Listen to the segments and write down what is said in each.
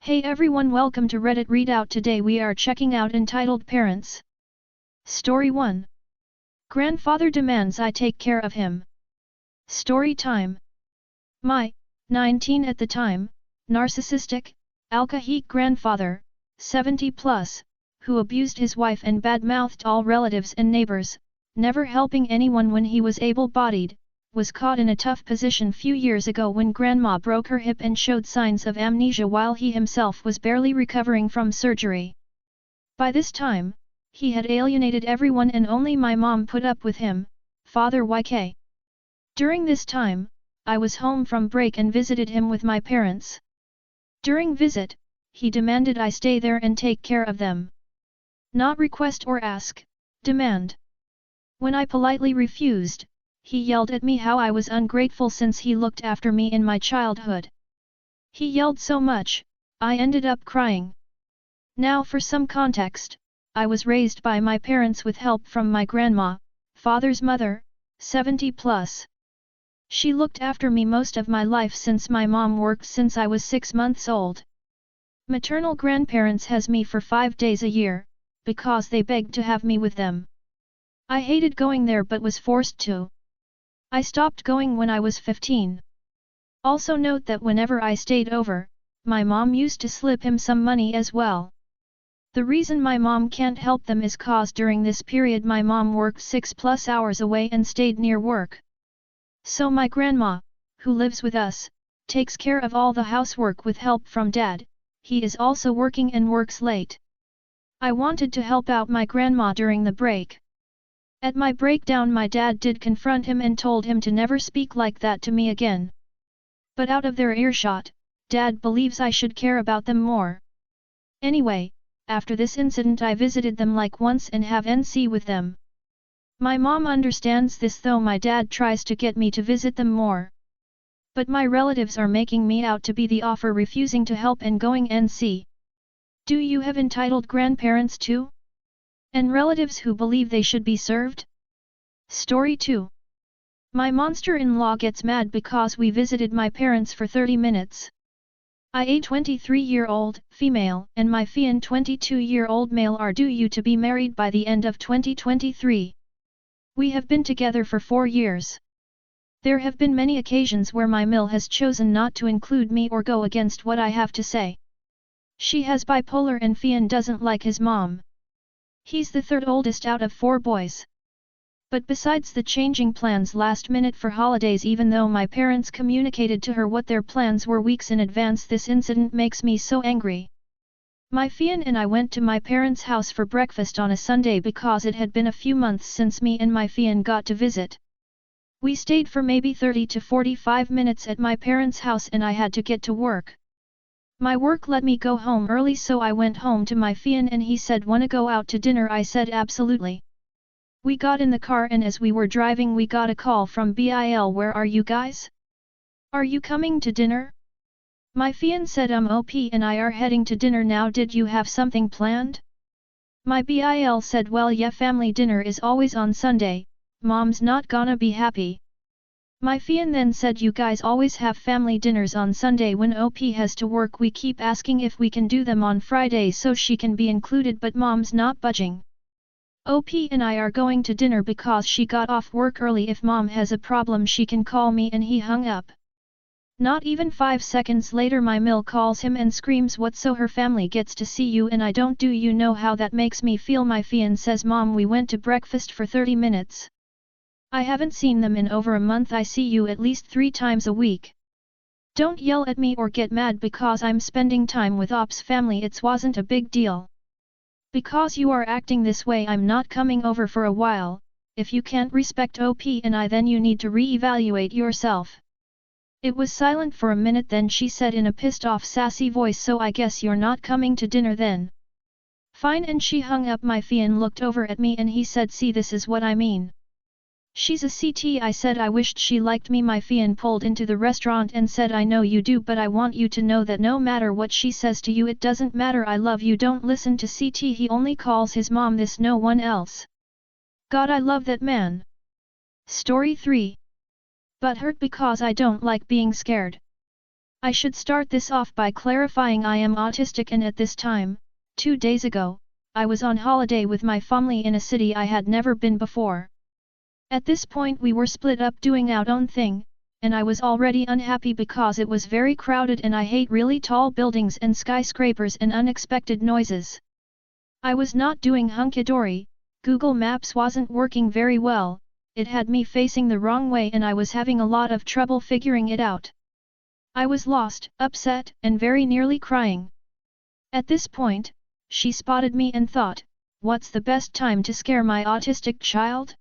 Hey everyone, welcome to Reddit Readout. Today we are checking out Entitled Parents. Story 1. Grandfather demands I take care of him. Story time. My, 19 at the time, narcissistic, alcoholic grandfather, 70 plus, who abused his wife and bad-mouthed all relatives and neighbors, never helping anyone when he was able-bodied, was caught in a tough position few years ago when grandma broke her hip and showed signs of amnesia while he himself was barely recovering from surgery. By this time, he had alienated everyone and only my mom put up with him, Father YK. During this time, I was home from break and visited him with my parents. During visit, he demanded I stay there and take care of them. Not request or ask, demand. When I politely refused, he yelled at me how I was ungrateful since he looked after me in my childhood. He yelled so much, I ended up crying. Now for some context, I was raised by my parents with help from my grandma, father's mother, 70 plus. She looked after me most of my life since my mom worked since I was 6 months old. Maternal grandparents has me for 5 days a year, because they begged to have me with them. I hated going there but was forced to. I stopped going when I was 15. Also note that whenever I stayed over, my mom used to slip him some money as well. The reason my mom can't help them is cause during this period my mom worked 6+ hours away and stayed near work. So my grandma, who lives with us, takes care of all the housework with help from dad. He is also working and works late. I wanted to help out my grandma during the break. At my breakdown my dad did confront him and told him to never speak like that to me again. But out of their earshot, dad believes I should care about them more. Anyway, after this incident I visited them like once and have NC with them. My mom understands this though my dad tries to get me to visit them more. But my relatives are making me out to be the offer refusing to help and going NC. Do you have entitled grandparents too? And relatives who believe they should be served? Story 2. My monster-in-law gets mad because we visited my parents for 30 minutes. A 23-year-old, female, and my fian 22-year-old male are due to be married by the end of 2023. We have been together for 4 years. There have been many occasions where my mill has chosen not to include me or go against what I have to say. She has bipolar and fian doesn't like his mom. He's the third oldest out of 4 boys. But besides the changing plans last minute for holidays, even though my parents communicated to her what their plans were weeks in advance, this incident makes me so angry. My fian and I went to my parents' house for breakfast on a Sunday because it had been a few months since me and my fian got to visit. We stayed for maybe 30 to 45 minutes at my parents' house and I had to get to work. My work let me go home early, so I went home to my fian and he said wanna go out to dinner. I said absolutely. We got in the car and as we were driving we got a call from BIL. Where are you guys? Are you coming to dinner? My fian said OP and I are heading to dinner now. Did you have something planned? My BIL said well yeah, family dinner is always on Sunday, mom's not gonna be happy. My fian then said you guys always have family dinners on Sunday when OP has to work. We keep asking if we can do them on Friday so she can be included, but mom's not budging. OP and I are going to dinner because she got off work early. If mom has a problem she can call me, and he hung up. Not even 5 seconds later my mill calls him and screams what so her family gets to see you and I don't. Do you know how that makes me feel? My fian says mom, we went to breakfast for 30 minutes. I haven't seen them in over a month. I see you at least 3 times a week. Don't yell at me or get mad because I'm spending time with Op's family. It wasn't a big deal. Because you are acting this way I'm not coming over for a while. If you can't respect OP and I, then you need to re-evaluate yourself. It was silent for a minute, then she said in a pissed off sassy voice, so I guess you're not coming to dinner then. Fine, and she hung up. My fian looked over at me and he said see, this is what I mean. She's a CT. I said I wished she liked me. My fian pulled into the restaurant and said I know you do, but I want you to know that no matter what she says to you it doesn't matter. I love you. Don't listen to CT. He only calls his mom this, no one else. God, I love that man. Story 3. But hurt because I don't like being scared. I should start this off by clarifying I am autistic and at this time, 2 days ago, I was on holiday with my family in a city I had never been before. At this point we were split up doing our own thing, and I was already unhappy because it was very crowded and I hate really tall buildings and skyscrapers and unexpected noises. I was not doing hunky-dory, Google Maps wasn't working very well, it had me facing the wrong way and I was having a lot of trouble figuring it out. I was lost, upset, and very nearly crying. At this point, she spotted me and thought, what's the best time to scare my autistic child?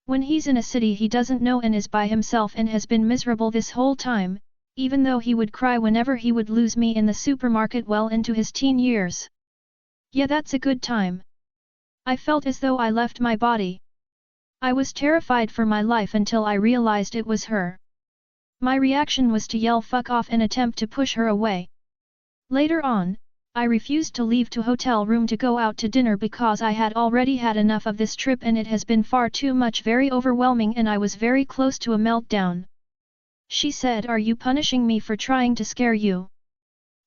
When he's in a city he doesn't know and is by himself and has been miserable this whole time, even though he would cry whenever he would lose me in the supermarket well into his teen years. Yeah, that's a good time. I felt as though I left my body. I was terrified for my life until I realized it was her. My reaction was to yell fuck off and attempt to push her away. Later on, I refused to leave to hotel room to go out to dinner because I had already had enough of this trip and it has been far too much, very overwhelming, and I was very close to a meltdown. She said, "Are you punishing me for trying to scare you?"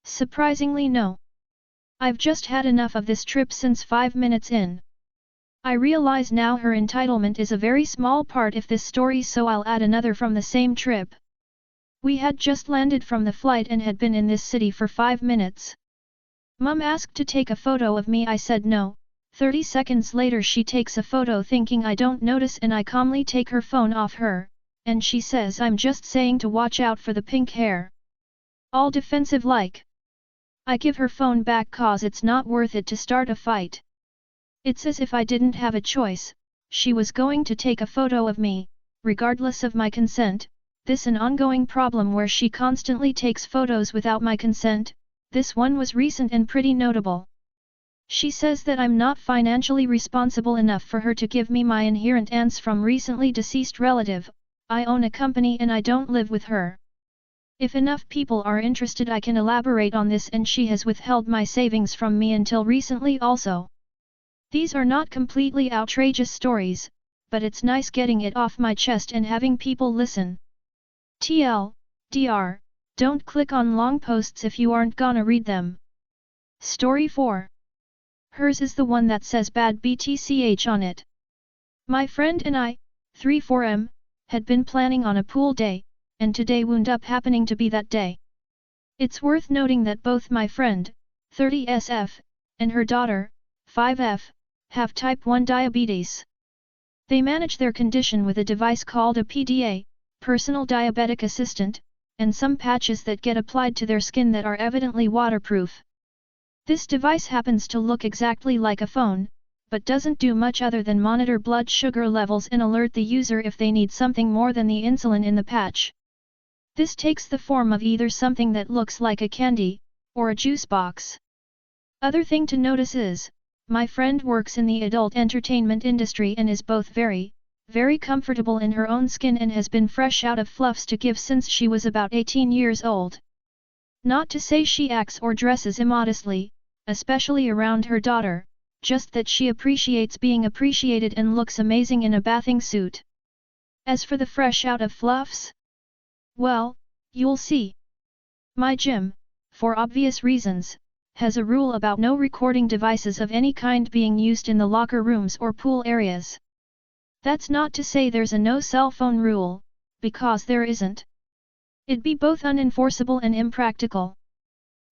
Surprisingly, no. I've just had enough of this trip since 5 minutes in. I realize now her entitlement is a very small part of this story, so I'll add another from the same trip. We had just landed from the flight and had been in this city for 5 minutes. Mum asked to take a photo of me. I said no. 30 seconds later she takes a photo thinking I don't notice and I calmly take her phone off her, and she says I'm just saying to watch out for the pink hair. All defensive like. I give her phone back cause it's not worth it to start a fight. It's as if I didn't have a choice, she was going to take a photo of me, regardless of my consent. This an ongoing problem where she constantly takes photos without my consent. This one was recent and pretty notable. She says that I'm not financially responsible enough for her to give me my inheritance from recently deceased relative. I own a company and I don't live with her. If enough people are interested I can elaborate on this, and she has withheld my savings from me until recently also. These are not completely outrageous stories, but it's nice getting it off my chest and having people listen. TLDR, don't click on long posts if you aren't gonna read them. Story 4. Hers is the one that says bad BTCH on it. My friend and I, 34M, had been planning on a pool day, and today wound up happening to be that day. It's worth noting that both my friend, 30SF, and her daughter, 5F, have type 1 diabetes. They manage their condition with a device called a PDA, personal diabetic assistant, and some patches that get applied to their skin that are evidently waterproof. This device happens to look exactly like a phone, but doesn't do much other than monitor blood sugar levels and alert the user if they need something more than the insulin in the patch. This takes the form of either something that looks like a candy, or a juice box. Other thing to notice is, my friend works in the adult entertainment industry and is both very comfortable in her own skin and has been fresh out of fluffs to give since she was about 18 years old. Not to say she acts or dresses immodestly, especially around her daughter, just that she appreciates being appreciated and looks amazing in a bathing suit. As for the fresh out of fluffs? Well, you'll see. My gym, for obvious reasons, has a rule about no recording devices of any kind being used in the locker rooms or pool areas. That's not to say there's a no cell phone rule, because there isn't. It'd be both unenforceable and impractical.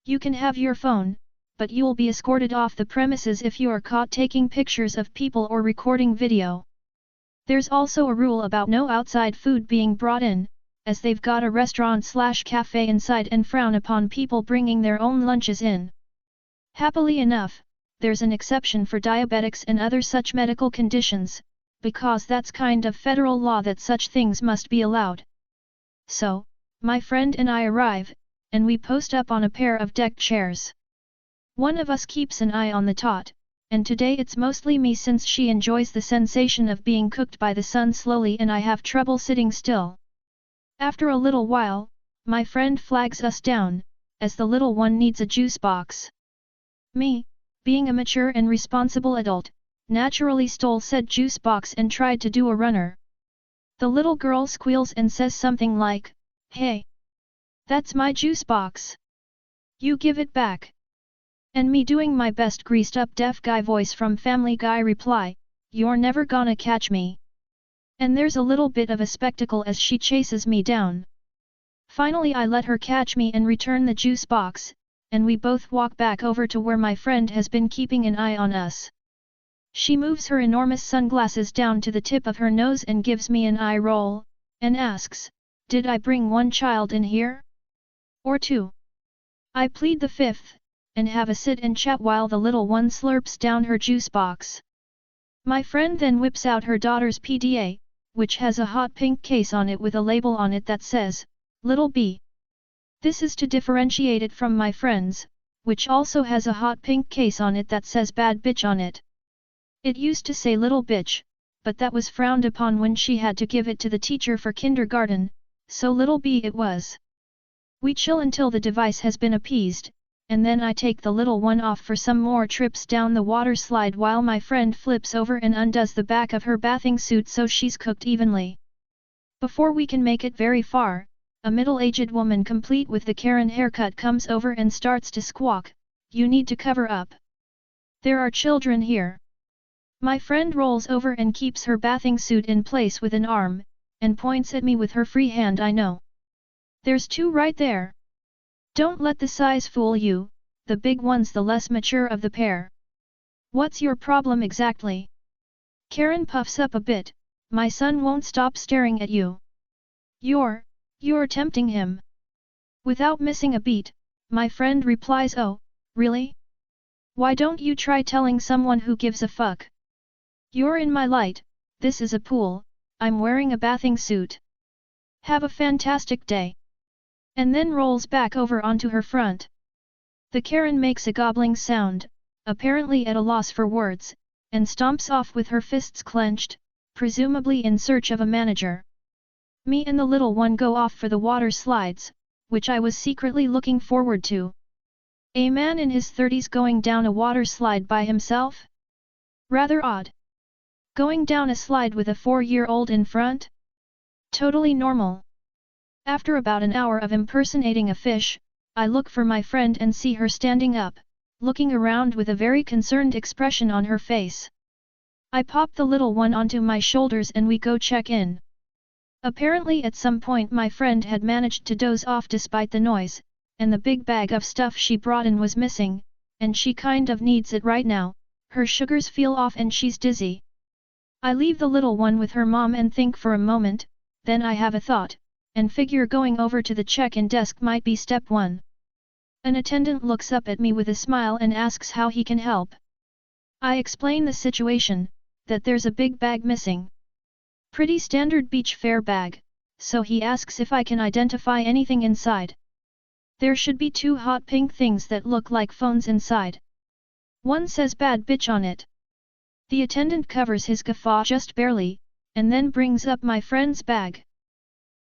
You can have your phone, but you'll be escorted off the premises if you are caught taking pictures of people or recording video. There's also a rule about no outside food being brought in, as they've got a restaurant/cafe inside and frown upon people bringing their own lunches in. Happily enough, there's an exception for diabetics and other such medical conditions, because that's kind of federal law that such things must be allowed. So, my friend and I arrive, and we post up on a pair of deck chairs. One of us keeps an eye on the tot, and today it's mostly me since she enjoys the sensation of being cooked by the sun slowly and I have trouble sitting still. After a little while, my friend flags us down, as the little one needs a juice box. Me, being a mature and responsible adult, naturally stole said juice box and tried to do a runner. The little girl squeals and says something like, "Hey! That's my juice box. You give it back. And me doing my best greased up deaf guy voice from Family Guy reply, you're never gonna catch me. And there's a little bit of a spectacle as she chases me down. Finally I let her catch me and return the juice box, and we both walk back over to where my friend has been keeping an eye on us. She moves her enormous sunglasses down to the tip of her nose and gives me an eye roll, and asks, did I bring one child in here? Or two? I plead the fifth, and have a sit and chat while the little one slurps down her juice box. My friend then whips out her daughter's PDA, which has a hot pink case on it with a label on it that says, Little B. This is to differentiate it from my friend's, which also has a hot pink case on it that says bad bitch on it. It used to say little bitch, but that was frowned upon when she had to give it to the teacher for kindergarten, so little B it was. We chill until the device has been appeased, and then I take the little one off for some more trips down the water slide while my friend flips over and undoes the back of her bathing suit so she's cooked evenly. Before we can make it very far, a middle-aged woman complete with the Karen haircut comes over and starts to squawk, you need to cover up. There are children here. My friend rolls over and keeps her bathing suit in place with an arm, and points at me with her free hand. I know. There's two right there. Don't let the size fool you, the big one's the less mature of the pair. What's your problem exactly? Karen puffs up a bit, my son won't stop staring at you. You're tempting him. Without missing a beat, my friend replies, oh, really? Why don't you try telling someone who gives a fuck? You're in my light, this is a pool, I'm wearing a bathing suit. Have a fantastic day. And then rolls back over onto her front. The Karen makes a gobbling sound, apparently at a loss for words, and stomps off with her fists clenched, presumably in search of a manager. Me and the little one go off for the water slides, which I was secretly looking forward to. A man in his 30s going down a water slide by himself? Rather odd. Going down a slide with a 4-year-old in front? Totally normal. After about an hour of impersonating a fish, I look for my friend and see her standing up, looking around with a very concerned expression on her face. I pop the little one onto my shoulders and we go check in. Apparently at some point my friend had managed to doze off despite the noise, and the big bag of stuff she brought in was missing, and she kind of needs it right now, her sugars feel off and she's dizzy. I leave the little one with her mom and think for a moment, then I have a thought, and figure going over to the check-in desk might be step 1. An attendant looks up at me with a smile and asks how he can help. I explain the situation, that there's a big bag missing. Pretty standard beach fair bag, so he asks if I can identify anything inside. There should be 2 hot pink things that look like phones inside. One says bad bitch on it. The attendant covers his guffaw just barely, and then brings up my friend's bag.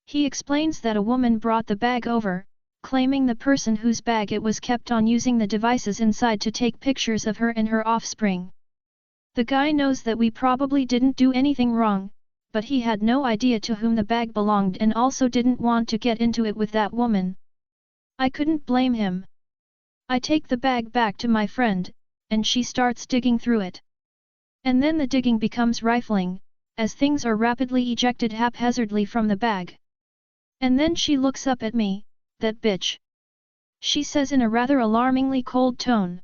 He explains that a woman brought the bag over, claiming the person whose bag it was kept on using the devices inside to take pictures of her and her offspring. The guy knows that we probably didn't do anything wrong, but he had no idea to whom the bag belonged and also didn't want to get into it with that woman. I couldn't blame him. I take the bag back to my friend, and she starts digging through it. And then the digging becomes rifling, as things are rapidly ejected haphazardly from the bag. And then she looks up at me, that bitch. She says in a rather alarmingly cold tone.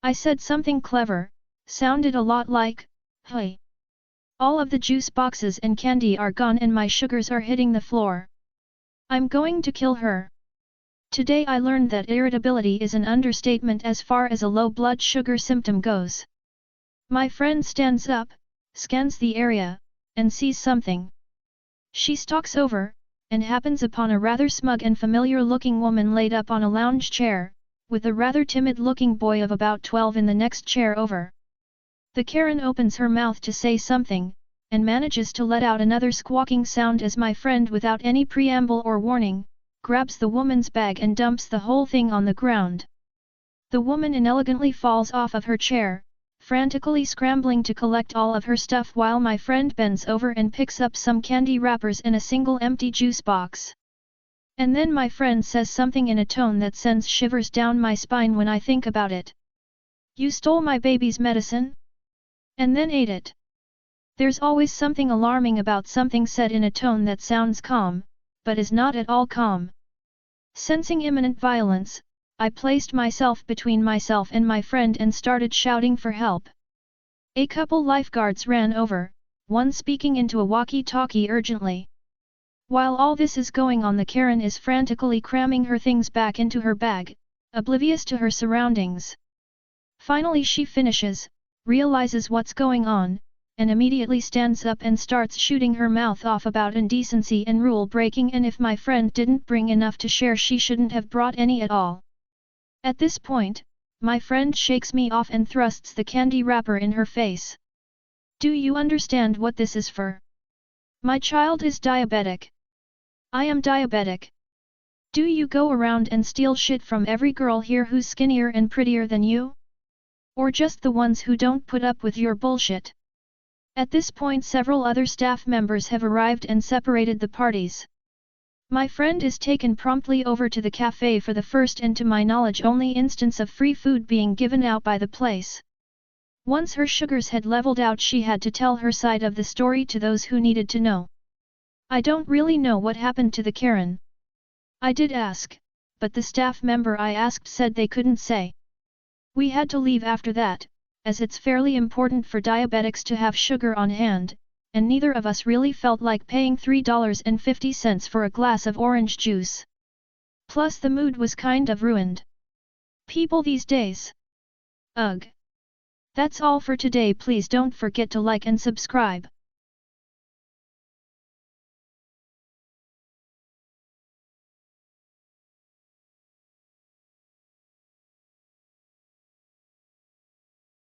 I said something clever, sounded a lot like, hey. All of the juice boxes and candy are gone and my sugars are hitting the floor. I'm going to kill her. Today I learned that irritability is an understatement as far as a low blood sugar symptom goes. My friend stands up, scans the area, and sees something. She stalks over, and happens upon a rather smug and familiar-looking woman laid up on a lounge chair, with a rather timid-looking boy of about 12 in the next chair over. The Karen opens her mouth to say something, and manages to let out another squawking sound as my friend without any preamble or warning, grabs the woman's bag and dumps the whole thing on the ground. The woman inelegantly falls off of her chair, frantically scrambling to collect all of her stuff while my friend bends over and picks up some candy wrappers and a single empty juice box. And then my friend says something in a tone that sends shivers down my spine when I think about it. You stole my baby's medicine? And then ate it. There's always something alarming about something said in a tone that sounds calm, but is not at all calm. Sensing imminent violence, I placed myself between myself and my friend and started shouting for help. A couple lifeguards ran over, one speaking into a walkie-talkie urgently. While all this is going on, the Karen is frantically cramming her things back into her bag, oblivious to her surroundings. Finally she finishes, realizes what's going on, and immediately stands up and starts shooting her mouth off about indecency and rule breaking, and if my friend didn't bring enough to share she shouldn't have brought any at all. At this point, my friend shakes me off and thrusts the candy wrapper in her face. Do you understand what this is for? My child is diabetic. I am diabetic. Do you go around and steal shit from every girl here who's skinnier and prettier than you? Or just the ones who don't put up with your bullshit? At this point several other staff members have arrived and separated the parties. My friend is taken promptly over to the cafe for the first and to my knowledge only instance of free food being given out by the place. Once her sugars had leveled out she had to tell her side of the story to those who needed to know. I don't really know what happened to the Karen. I did ask, but the staff member I asked said they couldn't say. We had to leave after that, as it's fairly important for diabetics to have sugar on hand, and neither of us really felt like paying $3.50 for a glass of orange juice. Plus the mood was kind of ruined. People these days. Ugh. That's all for today. Please don't forget to like and subscribe.